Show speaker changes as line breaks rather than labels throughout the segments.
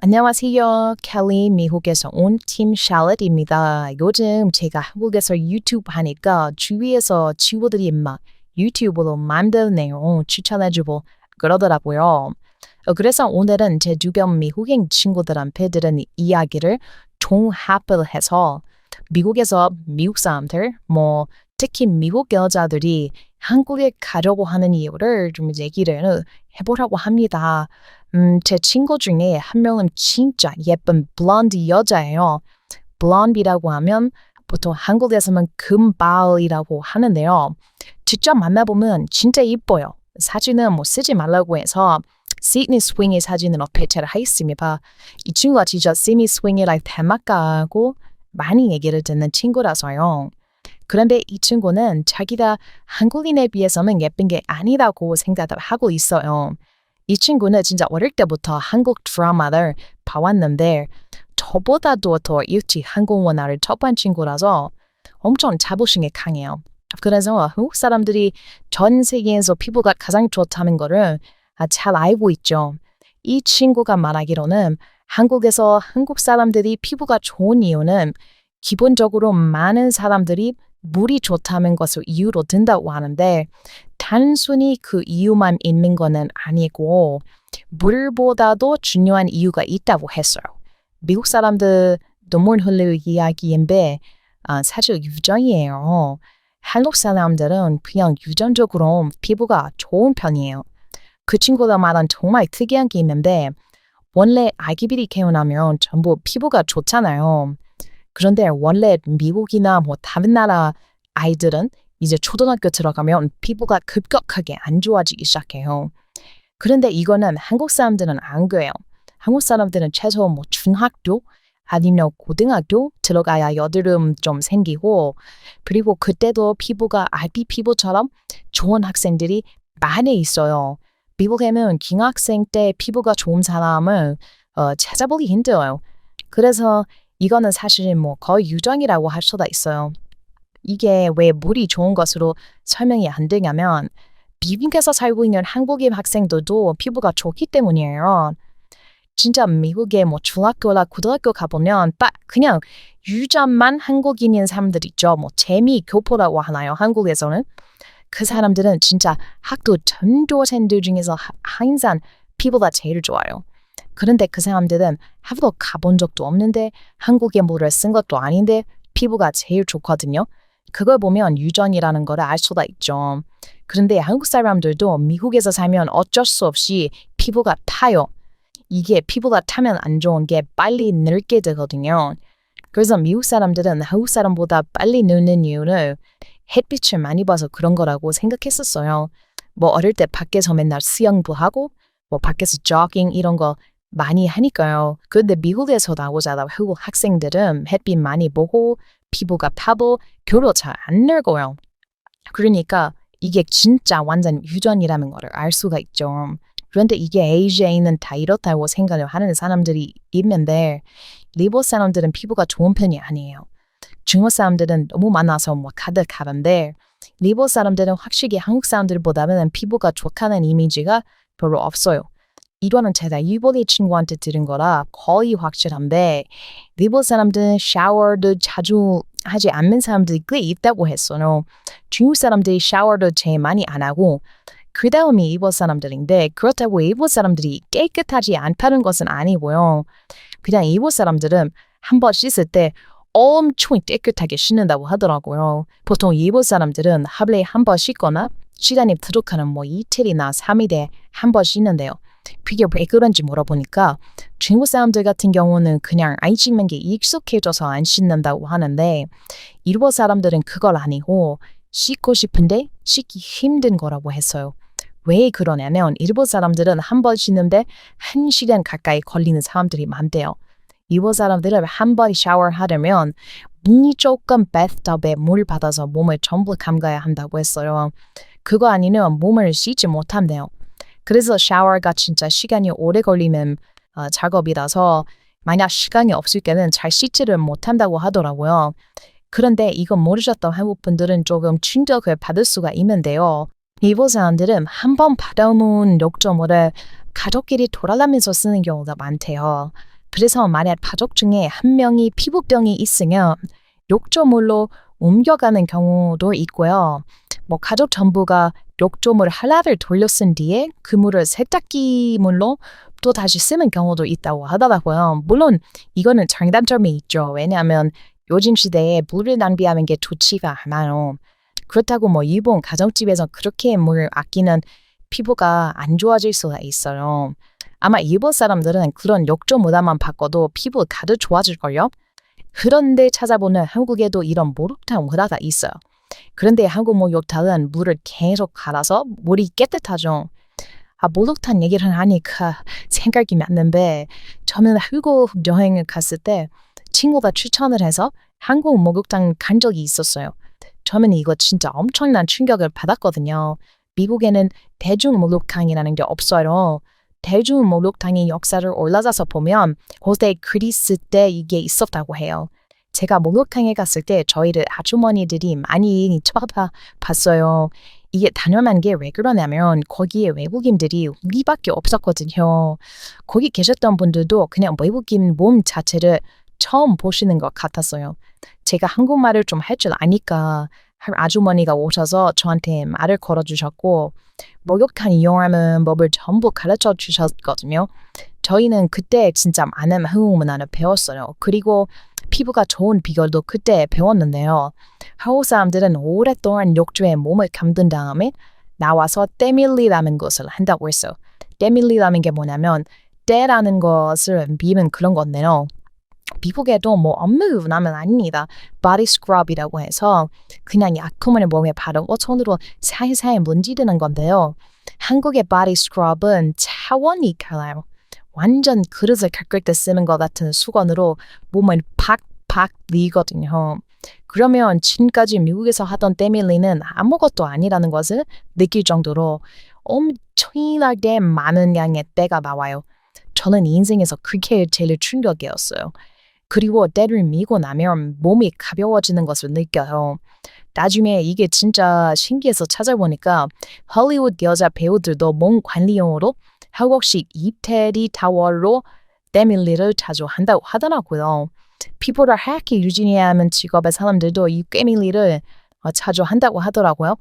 안녕하세요. 캘리 미국에서 온 팀 샬럿입니다. 요즘 제가 한국에서 유튜브 하니까 주위에서 친구들이 막 유튜브로 만든 내용 추천해주고 그러더라고요. 그래서 오늘은 제 주변 미국인 친구들한테 들은 이야기를 종합을 해서 미국에서 미국 사람들, 특히 미국 여자들이 한국에 가려고 하는 이유를 좀 얘기를 해보려고 합니다. 제 친구 중에 한 명은 진짜 예쁜 블론드 여자예요. 블론디라고 하면 보통 한국에서는 금발이라고 하는데요. 직접 만나보면 진짜 이뻐요. 사진은 쓰지 말라고 해서 시드니 스윙의 사진을 어필을 했습니다. 이 친구가 진짜 시드니 스윙이랑 닮았다고 많이 얘기를 듣는 친구라서요. 그런데 이 친구는 자기가 한국인에 비해서는 예쁜 게 아니라고 생각을 하고 있어요. 이 친구는 진짜 어릴 때부터 한국 드라마를 봐왔는데 저보다도 더 일찍 한국 문화를 접한 친구라서 엄청 자부심이 강해요. 그래서 한국 사람들이 전 세계에서 피부가 가장 좋다는 거를 잘 알고 있죠. 이 친구가 말하기로는 한국에서 한국 사람들이 피부가 좋은 이유는 기본적으로 많은 사람들이 물이 좋다는 것을 이유로 든다고 하는데 단순히 그 이유만 있는 거는 아니고 물보다도 중요한 이유가 있다고 했어요. 미국 사람들 눈물 흘릴 이야기인데 사실 유전이에요. 한국 사람들은 그냥 유전적으로 피부가 좋은 편이에요. 그 친구가 말한 정말 특이한 게 있는데 원래 아기들이 태어나면 전부 피부가 좋잖아요. 그런데 원래 미국이나 다른 나라 아이들은 이제 초등학교 들어가면 피부가 급격하게 안 좋아지기 시작해요. 그런데 이거는 한국 사람들은 안 그래요. 한국 사람들은 최소 중학교 아니면 고등학교 들어가야 여드름 좀 생기고 그리고 그때도 피부가 아기 피부처럼 좋은 학생들이 많이 있어요. 미국에는 중학생 때 피부가 좋은 사람을 찾아보기 힘들어요. 그래서 이거는 사실 거의 유전이라고 할 수가 있어요. 이게 왜 물이 좋은 것으로 설명이 안 되냐면 미국에서 살고 있는 한국인 학생들도 피부가 좋기 때문이에요. 진짜 미국에 중학교나 고등학교 가보면 딱 그냥 유전만 한국인인 사람들 있죠. 재미 교포라고 하나요? 한국에서는. 그 사람들은 진짜 학교 전교생들 중에서 항상 피부가 제일 좋아요. 그런데 그 사람들은 한국 가본 적도 없는데 한국에 물을 쓴 것도 아닌데 피부가 제일 좋거든요. 그걸 보면 유전이라는 걸 알 수가 있죠. 그런데 한국 사람들도 미국에서 살면 어쩔 수 없이 피부가 타요. 이게 피부가 타면 안 좋은 게 빨리 늙게 되거든요. 그래서 미국 사람들은 한국 사람보다 빨리 늙는 이유를 햇빛을 많이 봐서 그런 거라고 생각했었어요. 어릴 때 밖에서 맨날 수영도 하고 밖에서 조깅 이런 거 많이 하니까요. 그런데 미국에서 나오자라 한국 학생들은 햇빛 많이 보고 피부가 타고 결로 잘 안 늙어요. 그러니까 이게 진짜 완전 유전이라는 거를 알 수가 있죠. 그런데 이게 AJ는 다 이렇다고 생각을 하는 사람들이 있는데 일본 사람들은 피부가 좋은 편이 아니에요. 중국 사람들은 너무 많아서 가득하는데 일본 사람들은 확실히 한국 사람들보다는 피부가 좋다는 이미지가 별로 없어요. 이거는 제가 일본인 친구한테 들은 거라 거의 확실한데 일본 사람들은 샤워도 자주 하지 않는 사람들이 꽤 있다고 했어요. 중국 사람들이 샤워도 제일 많이 안 하고 그 다음이 일본 사람들인데 그렇다고 일본 사람들이 깨끗하지 않다는 것은 아니고요. 그냥 일본 사람들은 한 번 씻을 때 엄청 깨끗하게 씻는다고 하더라고요. 보통 일본 사람들은 하루에 한 번 씻거나 시간이 부족하면 이틀이나 3일에 한 번 씻는데요. 그게 왜 그런지 물어보니까 중국 사람들 같은 경우는 그냥 안 씻는 게 익숙해져서 안 씻는다고 하는데 일본 사람들은 그걸 아니고 씻고 싶은데 씻기 힘든 거라고 했어요. 왜 그러냐면 일본 사람들은 한 번 씻는데 1시간 가까이 걸리는 사람들이 많대요. 일본 사람들은 한 번 샤워하려면 무조건 배트톱에 물 받아서 몸을 전부 감가야 한다고 했어요. 그거 아니면 몸을 씻지 못한대요. 그래서 샤워가 진짜 시간이 오래 걸리는 작업이라서 만약 시간이 없을 때는 잘 씻지를 못한다고 하더라고요. 그런데 이거 모르셨던 한국 분들은 조금 충격을 받을 수가 있는데요. 일본 사람들은 한 번 받아놓은 욕조물을 가족끼리 돌아가면서 쓰는 경우가 많대요. 그래서 만약 가족 중에 한 명이 피부병이 있으면 욕조물로 옮겨가는 경우도 있고요. 가족 전부가 욕조물 하나를 돌려 쓴 뒤에 그 물을 세탁기 물로 또 다시 쓰는 경우도 있다고 하더라고요. 물론 이거는 장단점이 있죠. 왜냐하면 요즘 시대에 물을 낭비하는 게 좋지가 않아요. 그렇다고 일본 가정집에서 그렇게 물을 아끼는 피부가 안 좋아질 수가 있어요. 아마 일본 사람들은 그런 욕조 문화만 바꿔도 피부 가득 좋아질걸요? 그런데 찾아보면 한국에도 이런 목욕탕 문화가 있어요. 그런데 한국 목욕탕은 물을 계속 갈아서 물이 깨끗하죠. 목욕탕 얘기를 하니까 생각이 났는데 저는 한국 여행을 갔을 때 친구가 추천을 해서 한국 목욕탕 간 적이 있었어요. 저는 이거 진짜 엄청난 충격을 받았거든요. 미국에는 대중 목욕탕이라는 게 없어요. 대중 목욕탕의 역사를 올라가서 보면 고대 그리스 때 이게 있었다고 해요. 제가 목욕탕에 갔을 때 저희를 아주머니들이 많이 쳐다봤어요. 이게 당연한 게 왜 그러냐면 거기에 외국인들이 우리밖에 없었거든요. 거기 계셨던 분들도 그냥 외국인 몸 자체를 처음 보시는 것 같았어요. 제가 한국말을 좀 할 줄 아니까 아주머니가 오셔서 저한테 말을 걸어주셨고 목욕탕 이용하는 법을 전부 가르쳐 주셨거든요. 저희는 그때 진짜 많은 한국 문화를 배웠어요. 그리고 피부가 좋은 비결도 그때 배웠는데요. 한국 사람들은 오랫동안 욕조에 몸을 감든 다음에 나와서 때밀리라는 것을 한다고 했어요. 때밀리라는 게 뭐냐면 때라는 것을 미는 그런 건데요. 미국에도 업무 나면 아닙니다. 바디 스크럽이라고 해서 그냥 약품을 몸에 바르고 손으로 살살 문지르는 건데요. 한국의 바디 스크럽은 차원이 달라요. 완전 그릇을 깎을 때 쓰는 것 같은 수건으로 몸을 팍팍 뉘거든요. 그러면 지금까지 미국에서 하던 때밀리는 아무것도 아니라는 것을 느낄 정도로 엄청나게 많은 양의 때가 나와요. 저는 인생에서 그게 제일 충격이었어요. 그리고 때를 미고 나면 몸이 가벼워지는 것을 느껴요. 나중에 이게 진짜 신기해서 찾아보니까 헐리우드 여자 배우들도 몸 관리용으로 한국식 이태리 타월로 때밀리를 자주 한다고 하더라고요. 피부를 하얗게 유지해야 하는 직업의 사람들도 이 때밀리를 자주 한다고 하더라고요.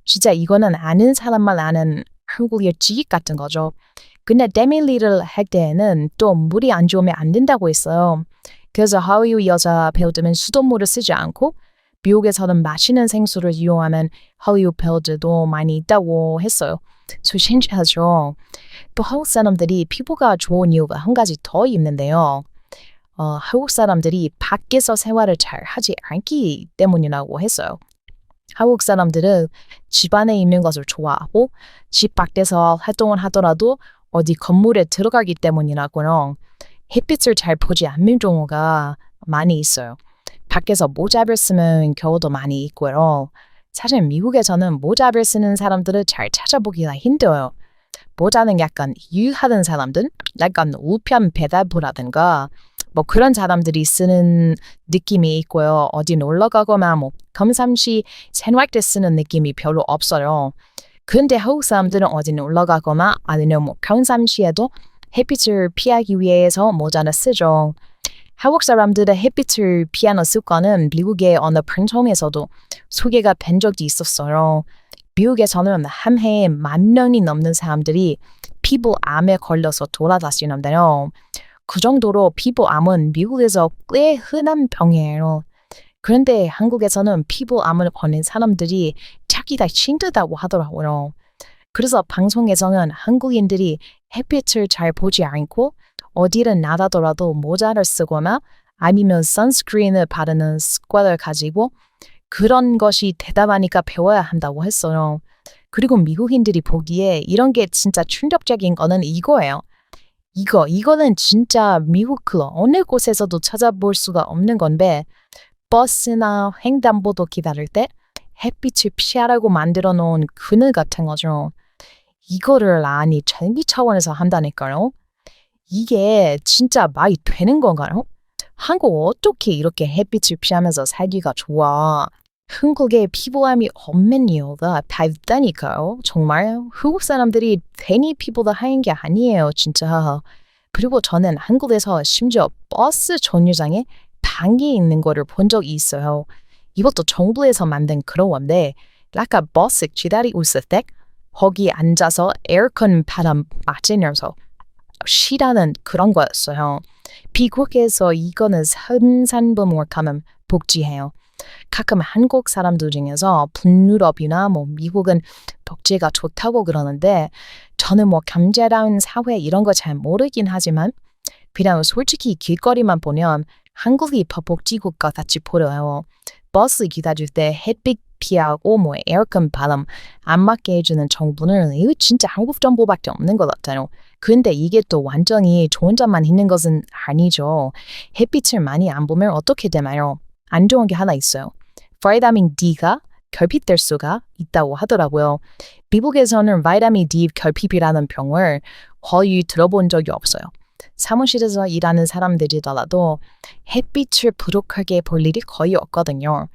진짜 이거는 아는 사람만 아는 한국의 지식 같은 거죠. 근데 때밀리를 할 때에는 또 물이 안 좋으면 안 된다고 했어요. 그래서 할리우드 여자 배우들은 수돗물을 쓰지 않고 미국에서는 마시는 생수를 이용하는 할리우드 배우들도 많이 있다고 했어요. 신기하죠. 또 한국 사람들이 피부가 좋은 이유가 한 가지 더 있는데요. 한국 사람들이 밖에서 생활을 잘 하지 않기 때문이라고 했어요. 한국 사람들은 집 안에 있는 것을 좋아하고 집 밖에서 활동을 하더라도 어디 건물에 들어가기 때문이라고요. 햇빛을 잘 보지 않는 경우가 많이 있어요. 밖에서 모자를 쓰는 경우도 많이 있고요. 사실 미국에서는 모자를 쓰는 사람들을 잘 찾아보기가 힘들어요. 모자는 약간 일하는 사람들, 약간 우편 배달부라든가 그런 사람들이 쓰는 느낌이 있고요. 어디 놀러 가거나 검삼시 생활 때 쓰는 느낌이 별로 없어요. 근데 한국 사람들은 어디 놀러 가거나 아니면 평상시에도 햇빛을 피하기 위해서 모자를 쓰죠. 한국 사람들의 햇빛을 피하는 습관은 미국의 어느 방송에서도 소개가 된 적이 있었어요. 미국에서는 한 해에 10,000명이 넘는 사람들이 피부암에 걸려서 돌아가시는데요. 그 정도로 피부암은 미국에서 꽤 흔한 병이에요. 그런데 한국에서는 피부암을 걸린 사람들이 찾기가 힘들다고 하더라고요. 그래서 방송에서는 한국인들이 햇빛을 잘 보지 않고 어디를 나가더라도 모자를 쓰거나 아니면 선스크린을 바르는 습관을 가지고 그런 것이 대담하니까 배워야 한다고 했어요. 그리고 미국인들이 보기에 이런 게 진짜 충격적인 거는 이거예요. 이거는 진짜 미국 어느 곳에서도 찾아볼 수가 없는 건데 버스나 횡단보도 기다릴 때 햇빛을 피하라고 만들어 놓은 그늘 같은 거죠. 이거를 전기 차원에서 한다니까요. 이게 진짜 말이 되는 건가요? 한국 어떻게 이렇게 햇빛을 피하면서 살기가 좋아? 한국에 피부암이 없는 이유가 다 있다니까요. 정말 한국 사람들이 괜히 피부가 하얀 게 아니에요, 진짜. 그리고 저는 한국에서 심지어 버스 정류장에 방이 있는 거를 본 적이 있어요. 이것도 정부에서 만든 그런 건데, 아까 버스 기다리고 있을 때 거기 앉아서 에어컨 바람 맞으면서 쉬라는 그런 거였어요. 미국에서 이거는 산산부인과는 복지해요. 가끔 한국 사람들 중에서 북유럽이나 미국은 복지가 좋다고 그러는데 저는 경제다운 사회 이런 거 잘 모르긴 하지만 그냥 솔직히 길거리만 보면 한국이 더 복지국가 같이 보여요. 버스 기다릴 때 햇빛 피하고 에어컨 바람 안 맞게 해주는 정부는 이거 진짜 한국 정부밖에 없는 것 같아요. 근데 이게 또 완전히 좋은 점만 있는 것은 아니죠. 햇빛을 많이 안 보면 어떻게 되나요? 안 좋은 게 하나 있어요. 바이타민 D가 결핍될 수가 있다고 하더라고요. 미국에서는 바이타민 D 결핍이라는 병을 거의 들어본 적이 없어요. 사무실에서 일하는 사람들이더라도 햇빛을 부족하게 볼 일이 거의 없거든요.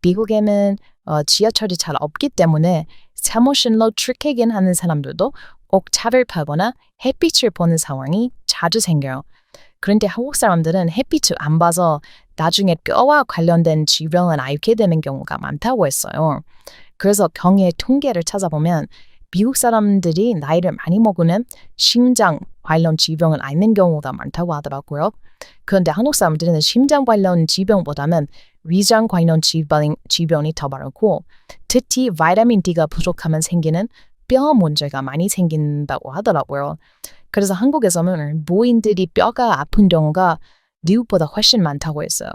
미국에는 지하철이 잘 없기 때문에 사무실로 출퇴근하는 사람들도 꼭 차를 타거나 햇빛을 보는 상황이 자주 생겨요. 그런데 한국 사람들은 햇빛을 안 봐서 나중에 뼈와 관련된 질병을 앓게 되는 경우가 많다고 했어요. 그래서 경의 통계를 찾아보면 미국 사람들이 나이를 많이 먹으면 심장 관련 질병을 앓는 경우가 많다고 하더라고요. 그런데 한국 사람들은 심장 관련 질병보다는 위장 관련 질병이 더 많고 특히 바이타민 D가 부족하면 생기는 뼈 문제가 많이 생긴다고 하더라고요. 그래서 한국에서는 노인들이 뼈가 아픈 경우가 미국보다 훨씬 많다고 했어요.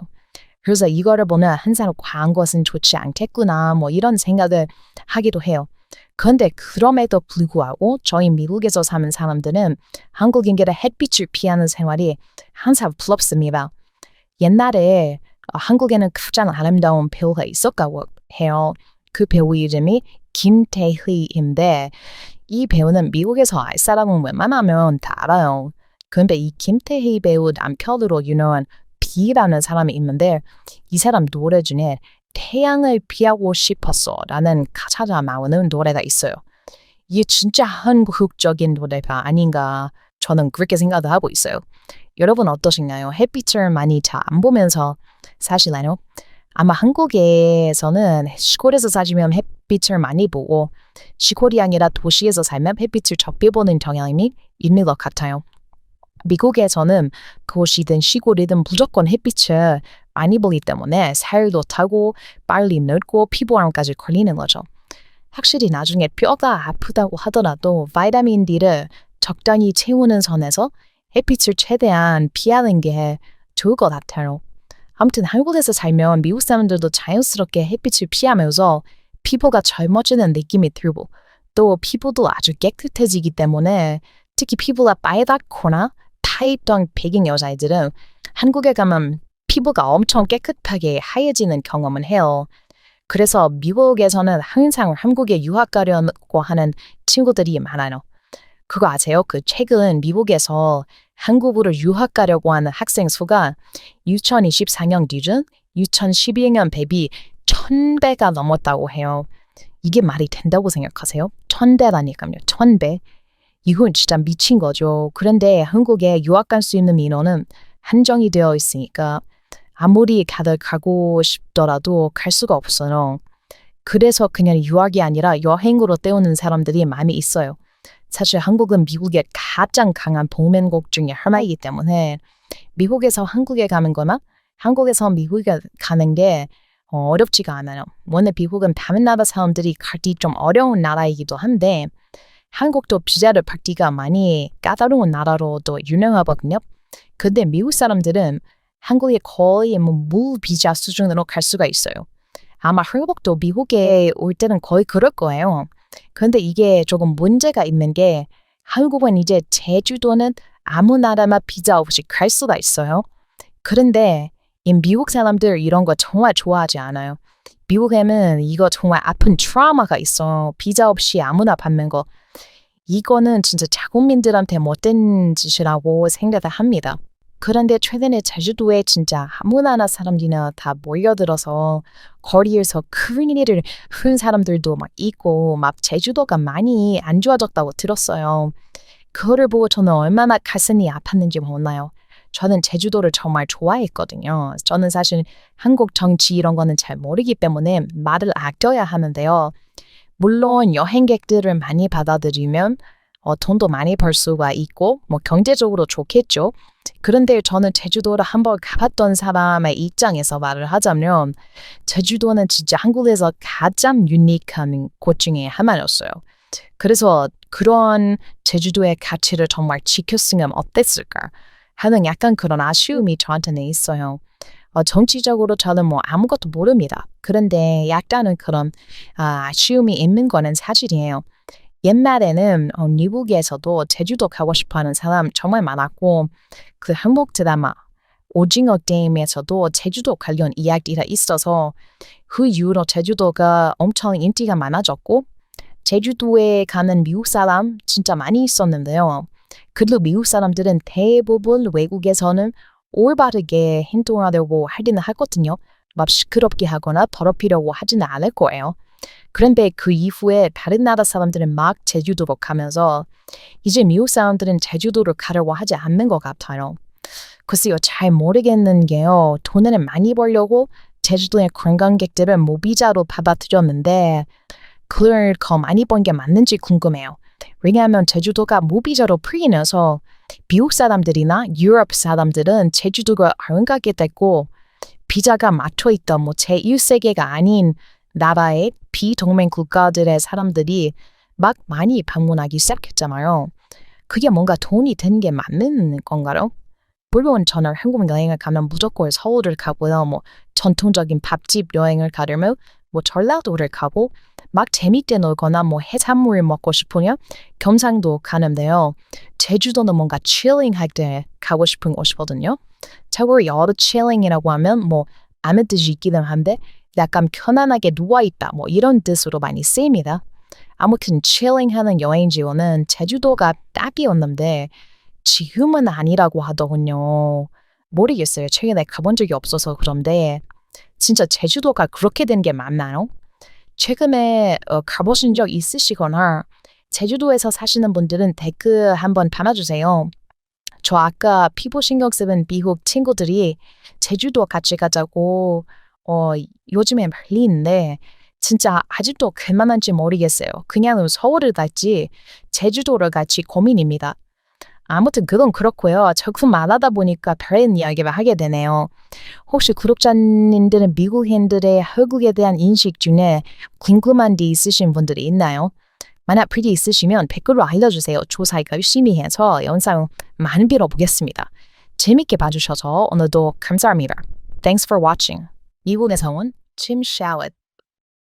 그래서 이거를 보면 항상 과한 것은 좋지 않겠구나 이런 생각을 하기도 해요. 그런데 그럼에도 불구하고 저희 미국에서 사는 사람들은 한국인들의 햇빛을 피하는 생활이 항상 부럽습니다. 옛날에 한국에는 가장 아름다운 배우가 있었다고 해요. 그 배우 이름이 김태희인데 이 배우는 미국에서 알 사람은 웬만하면 다 알아요. 그런데 이 김태희 배우 남편으로 유명한 비라는 사람이 있는데 이 사람 노래 중에 태양을 피하고 싶었어 라는 가사가 나오는 노래가 있어요. 이게 진짜 한국적인 노래가 아닌가 저는 그렇게 생각을 하고 있어요. 여러분 어떠신가요? 햇빛을 많이 잘 안 보면서 사시나요? 아마 한국에서는 시골에서 사시면 햇빛을 많이 보고 시골이 아니라 도시에서 살면 햇빛을 적게 보는 경향이 있는 것 같아요. 미국에서는 그곳이든 시골이든 무조건 햇빛을 많이 보기 때문에 살도 타고 빨리 늙고 피부암까지 걸리는 거죠. 확실히 나중에 뼈가 아프다고 하더라도 바이타민 D를 적당히 채우는 선에서 햇빛을 최대한 피하는 게 좋을 것 같아요. 아무튼 한국에서 살면 미국 사람들도 자연스럽게 햇빛을 피하면서 피부가 젊어지는 느낌이 들고 또 피부도 아주 깨끗해지기 때문에 특히 피부가 빨갛거나 타입던 백인 여자애들은 한국에 가면 피부가 엄청 깨끗하게 하얘지는 경험을 해요. 그래서 미국에서는 항상 한국에 유학 가려고 하는 친구들이 많아요. 그거 아세요? 최근 미국에서 한국으로 유학 가려고 하는 학생 수가 2024년 기준 2012년 대비 1000배가 넘었다고 해요. 이게 말이 된다고 생각하세요? 1000배라니까요. 1000배. 이건 진짜 미친 거죠. 그런데 한국에 유학 갈 수 있는 인원은 한정이 되어 있으니까 아무리 다들 가고 싶더라도 갈 수가 없어요. 그래서 그냥 유학이 아니라 여행으로 때우는 사람들이 많이 있어요. 사실 한국은 미국의 가장 강한 동맹국 중에 하나이기 때문에 미국에서 한국에 가는 거나 한국에서 미국에 가는 게 어렵지가 않아요. 원래 미국은 다른 나라 사람들이 가기 좀 어려운 나라이기도 한데 한국도 비자를 받기가 많이 까다로운 나라로도 유명하거든요. 근데 미국 사람들은 한국에 거의 무비자 수준으로 갈 수가 있어요. 아마 한국도 미국에 올 때는 거의 그럴 거예요. 근데 이게 조금 문제가 있는 게 한국은 이제 제주도는 아무 나라나 비자 없이 갈 수가 있어요. 그런데 이 미국 사람들 이런 거 정말 좋아하지 않아요. 미국에는 이거 정말 아픈 트라우마가 있어. 비자 없이 아무나 받는 거. 이거는 진짜 자국민들한테 못된 짓이라고 생각을 합니다. 그런데 최근에 제주도에 진짜 아무나 사람들이나 다 모여들어서 거리에서 큰일을 한 사람들도 막 있고 막 제주도가 많이 안 좋아졌다고 들었어요. 그거를 보고 저는 얼마나 가슴이 아팠는지 몰라요. 저는 제주도를 정말 좋아했거든요. 저는 사실 한국 정치 이런 거는 잘 모르기 때문에 말을 아껴야 하는데요. 물론 여행객들을 많이 받아들이면 돈도 많이 벌 수가 있고 뭐 경제적으로 좋겠죠. 그런데 저는 제주도를 한번 가봤던 사람의 입장에서 말을 하자면 제주도는 진짜 한국에서 가장 유니크한 곳 중에 하나였어요. 그래서 그런 제주도의 가치를 정말 지켰으면 어땠을까 하는 약간 그런 아쉬움이 저한테는 있어요. 정치적으로 저는 뭐 아무것도 모릅니다. 그런데 약간은 그런 아쉬움이 있는 거는 사실이에요. 옛날에는 미국에서도 제주도 가고 싶어하는 사람 정말 많았고 그 한국 드라마 오징어 게임에서도 제주도 관련 이야기가 있어서 그 이후로 제주도가 엄청 인기가 많아졌고 제주도에 가는 미국 사람 진짜 많이 있었는데요. 그리고 미국 사람들은 대부분 외국에서는 올바르게 행동하려고 하기는 하거든요. 막 시끄럽게 하거나 더럽히려고 하지는 않을 거예요. 그런데 그 이후에 다른 나라 사람들은 막 제주도로 가면서 이제 미국 사람들은 제주도를 가려고 하지 않는 것 같아요. 글쎄요, 잘 모르겠는 게요. 돈을 많이 벌려고 제주도의 관광객들을 무비자로 받아들였는데 그걸 더 많이 번 게 맞는지 궁금해요. 왜냐하면 제주도가 무비자로 풀리면서 미국 사람들이나 유럽 사람들은 제주도가 안 가게 됐고 비자가 막혀있던 뭐 제1세계가 아닌 나라의 비동맹 국가들의 사람들이 막 많이 방문하기 시작했잖아요. 그게 뭔가 돈이 드는 게 맞는 건가요? 물론 저는 한국 여행을 가면 무조건 서울을 가고요. 뭐 전통적인 밥집 여행을 가려면 뭐 전라도를 가고 막 재밌게 놀거나 뭐 해산물 먹고 싶으면 경상도 가는데요. 제주도는 뭔가 칠링할 때 가고 싶은 곳이거든요. 참고로 여러 칠링이라고 하면 뭐 아무 뜻이 있기는 한데 약간 편안하게 누워있다 뭐 이런 뜻으로 많이 쓰입니다. 아무튼 칠링하는 여행지로는 제주도가 딱이었는데 지금은 아니라고 하더군요. 모르겠어요. 최근에 가본 적이 없어서 그런데 진짜 제주도가 그렇게 된 게 맞나요? 최근에 가보신 적 있으시거나 제주도에서 사시는 분들은 댓글 한번 담아주세요. 저 아까 피부 신경 쓰는 미국 친구들이 제주도 같이 가자고 요즘에 말리는데 진짜 아직도 갈만한지 모르겠어요. 그냥 서울을 갈지 제주도를 갈지 고민입니다. 아무튼 그건 그렇고요. 자꾸 말하다 보니까 다른 이야기를 하게 되네요. 혹시 구독자님들은 미국인들의 한국에 대한 인식 중에 궁금한 게 있으신 분들이 있나요? 만약 그게 있으시면 댓글로 알려주세요. 조사 열심히 해서 영상 만들어 보겠습니다. 재밌게 봐주셔서 오늘도 감사합니다. Thanks for watching. 미국에서 온 Tim Shalit